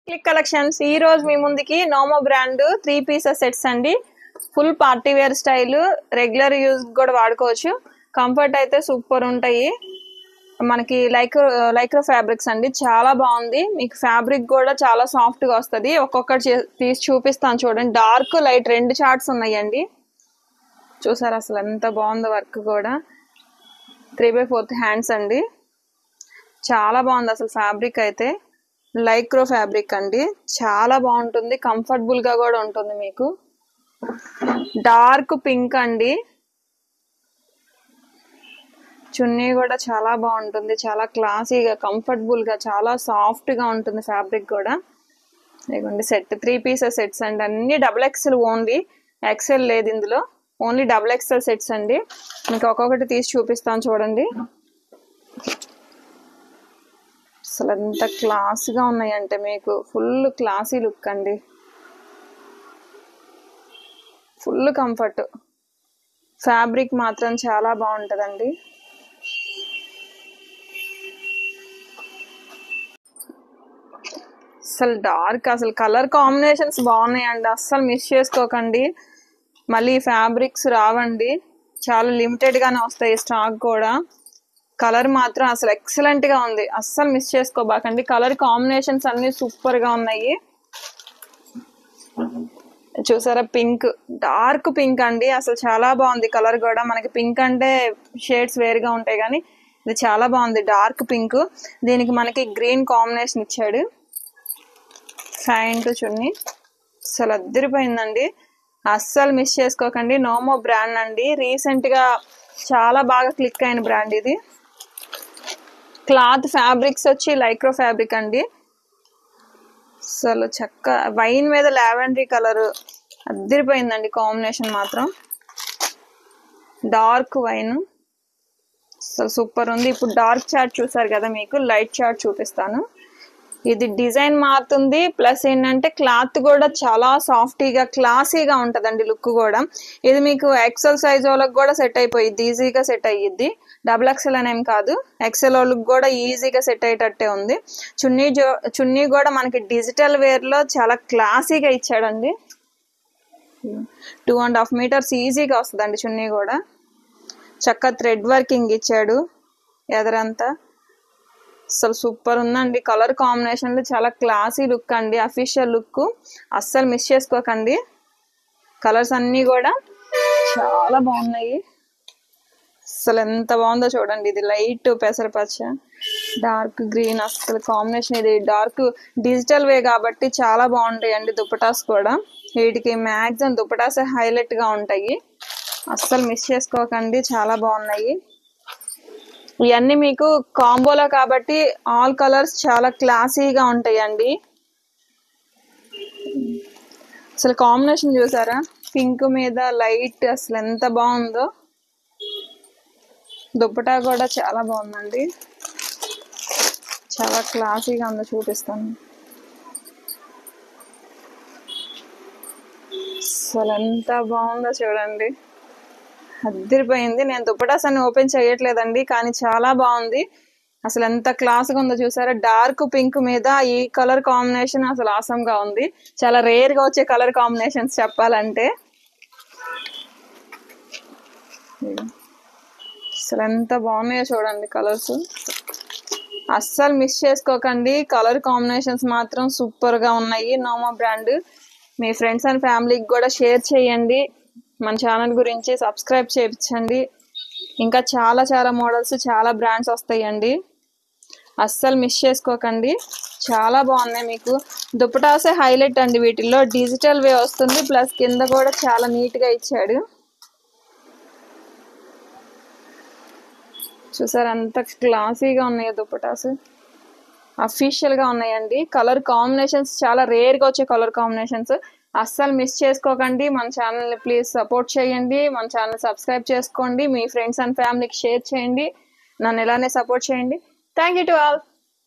Click collections ఈ రోజు మీ ముందుకి నోమో బ్రాండ్ 3 పీసెస్ సెట్స్ అండి. Full party wear style, regular use కూడా వాడుకోవచ్చు. కంఫర్ట్ అయితే సూపర్ ఉంటాయి. మనకి లైక్రో ఫ్యాబ్రిక్స్ అండి, చాలా బాగుంది. మీకు ఫ్యాబ్రిక్ కూడా చాలా సాఫ్ట్ గా వస్తుంది. ఒక్కొక్కటి తీసి చూపిస్తాను చూడండి. డార్క్ లైట్ 2 చార్ట్స్ ఉన్నాయండి. చూసారు అసలు ఎంత బాగుందో వర్క్ కూడా. 3/4 హ్యాండ్స్ అండి. చాలా బాగుంది అసలు ఫ్యాబ్రిక్ అయితే. లైక్రో ఫ్యాబ్రిక్ అండి, చాలా బాగుంటుంది. కంఫర్టబుల్ గా కూడా ఉంటుంది. మీకు డార్క్ పింక్ అండి. చున్నీ కూడా చాలా బాగుంటుంది. చాలా క్లాసీగా, కంఫర్టబుల్ గా, చాలా సాఫ్ట్ గా ఉంటుంది ఫ్యాబ్రిక్ కూడా. ఇదిగోండి సెట్ 3 పీసెస్ సెట్స్ అండి. అన్ని XXL ఓన్లీ, ఎక్సెల్ లేదు ఇందులో. ఓన్లీ XXL సెట్స్ అండి. మీకు ఒక్కొక్కటి తీసి చూపిస్తాను చూడండి. అసలు ఎంత క్లాస్గా ఉన్నాయంటే మీకు ఫుల్ క్లాసీ లుక్ అండి. Full comfort. ఫ్యాబ్రిక్ మాత్రం చాలా బాగుంటుందండి. అసలు డార్క్, అసలు కలర్ కాంబినేషన్స్ బాగున్నాయండి. అస్సలు మిస్ చేసుకోకండి. మళ్ళీ ఫ్యాబ్రిక్స్ రావండి, చాలా లిమిటెడ్ గానే వస్తాయి స్టాక్ కూడా. కలర్ మాత్రం అసలు ఎక్సలెంట్ గా ఉంది. అస్సలు మిస్ చేసుకోబాకండి. కలర్ కాంబినేషన్స్ అన్ని సూపర్ గా ఉన్నాయి. చూసారా, పింక్, డార్క్ పింక్ అండి. అసలు చాలా బాగుంది కలర్ కూడా. మనకి పింక్ అంటే షేడ్స్ వేరుగా ఉంటాయి, కానీ ఇది చాలా బాగుంది. డార్క్ పింక్, దీనికి మనకి గ్రీన్ కాంబినేషన్ ఇచ్చాడు. ప్యాంట్ చున్నీ అసలు అద్దరిపోయిందండి. అస్సలు మిస్ చేసుకోకండి. నోమో బ్రాండ్ అండి. రీసెంట్ గా చాలా బాగా క్లిక్ అయిన బ్రాండ్ ఇది. క్లాత్ ఫ్యాబ్రిక్స్ వచ్చి లైక్రో ఫ్యాబ్రిక్ అండి. అసలు చక్క వైన్ మీద లావెండరీ కలర్ అద్దరిపోయిందండి. కాంబినేషన్ మాత్రం డార్క్ వైన్ అసలు సూపర్ ఉంది. ఇప్పుడు డార్క్ చార్ట్ చూసారు కదా, మీకు లైట్ చార్ట్ చూపిస్తాను. ఇది డిజైన్ మారుతుంది, ప్లస్ ఏంటంటే క్లాత్ కూడా చాలా సాఫ్టీగా, క్లాసీగా ఉంటుందండి లుక్ కూడా. ఇది మీకు ఎక్సెల్ సైజ్ వాళ్ళకి కూడా సెట్ అయిపోయింది, ఈజీగా సెట్ అయ్యిద్ది. XXL అనేం కాదు, ఎక్సెల్ వాళ్ళకి కూడా ఈజీగా సెట్ అయ్యేటట్టే ఉంది. చున్నీ కూడా మనకి డిజిటల్ వేర్ లో చాలా క్లాసీగా ఇచ్చాడండి. 2.5 మీటర్స్ ఈజీగా వస్తుందండి చున్నీ కూడా. చక్కగా థ్రెడ్ వర్కింగ్ ఇచ్చాడు ఎదరంతా. అసలు సూపర్ ఉందండి. కలర్ కాంబినేషన్లు చాలా క్లాసీ లుక్ అండి, అఫీషియల్ లుక్. అస్సలు మిస్ చేసుకోకండి. కలర్స్ అన్నీ కూడా చాలా బాగున్నాయి. అసలు ఎంత బాగుందో చూడండి. ఇది లైట్ పెసరపచ్చ, డార్క్ గ్రీన్, అసలు కాంబినేషన్. ఇది డార్క్ డిజిటల్ వే కాబట్టి చాలా బాగుంటాయండి దుపటాస్ కూడా. వీటికి మ్యాక్సిమం దుపటాస్ హైలైట్ గా ఉంటాయి. అస్సలు మిస్ చేసుకోకండి, చాలా బాగున్నాయి. ఇవన్నీ మీకు కాంబోలో కాబట్టి ఆల్ కలర్స్ చాలా క్లాసీగా ఉంటాయండి. అసలు కాంబినేషన్ చూసారా, పింక్ మీద లైట్, అసలు ఎంత బాగుందో. దుప్పటా కూడా చాలా బాగుందండి, చాలా క్లాసీగా ఉందో. చూపిస్తాను అసలు ఎంత బాగుందో చూడండి. అద్దరిపోయింది. నేను దుప్పటాస్ అన్ని ఓపెన్ చేయట్లేదండి, కానీ చాలా బాగుంది. అసలు ఎంత క్లాస్గా ఉందో చూసారా. డార్క్ పింక్ మీద ఈ కలర్ కాంబినేషన్ అసలు ఆసమ్ గా ఉంది. చాలా రేర్ గా వచ్చే కలర్ కాంబినేషన్స్ చెప్పాలంటే. అసలు ఎంత బాగున్నాయో చూడండి కలర్స్. అస్సలు మిస్ చేసుకోకండి. కలర్ కాంబినేషన్స్ మాత్రం సూపర్ గా ఉన్నాయి. నోమో బ్రాండ్. మీ ఫ్రెండ్స్ అండ్ ఫ్యామిలీకి కూడా షేర్ చేయండి. మన ఛానల్ గురించి సబ్స్క్రైబ్ చేయించండి. ఇంకా చాలా చాలా మోడల్స్, చాలా బ్రాండ్స్ వస్తాయండి. అస్సలు మిస్ చేసుకోకండి. చాలా బాగున్నాయి. మీకు దుపటాసే హైలైట్ అండి. వీటిల్లో డిజిటల్ వే వస్తుంది, ప్లస్ కింద కూడా చాలా నీట్ గా ఇచ్చాడు. చూసారు ఎంత క్లాసీగా ఉన్నాయో దుపటాస్. అఫీషియల్ గా ఉన్నాయండి. కలర్ కాంబినేషన్స్ చాలా రేర్ గా వచ్చే కలర్ కాంబినేషన్స్. అస్సలు మిస్ చేసుకోకండి. మన ఛానల్ని ప్లీజ్ సపోర్ట్ చేయండి. మన ఛానల్ సబ్స్క్రైబ్ చేసుకోండి. మీ ఫ్రెండ్స్ అండ్ ఫ్యామిలీకి షేర్ చేయండి. నన్ను ఇలానే సపోర్ట్ చేయండి. Thank you to all.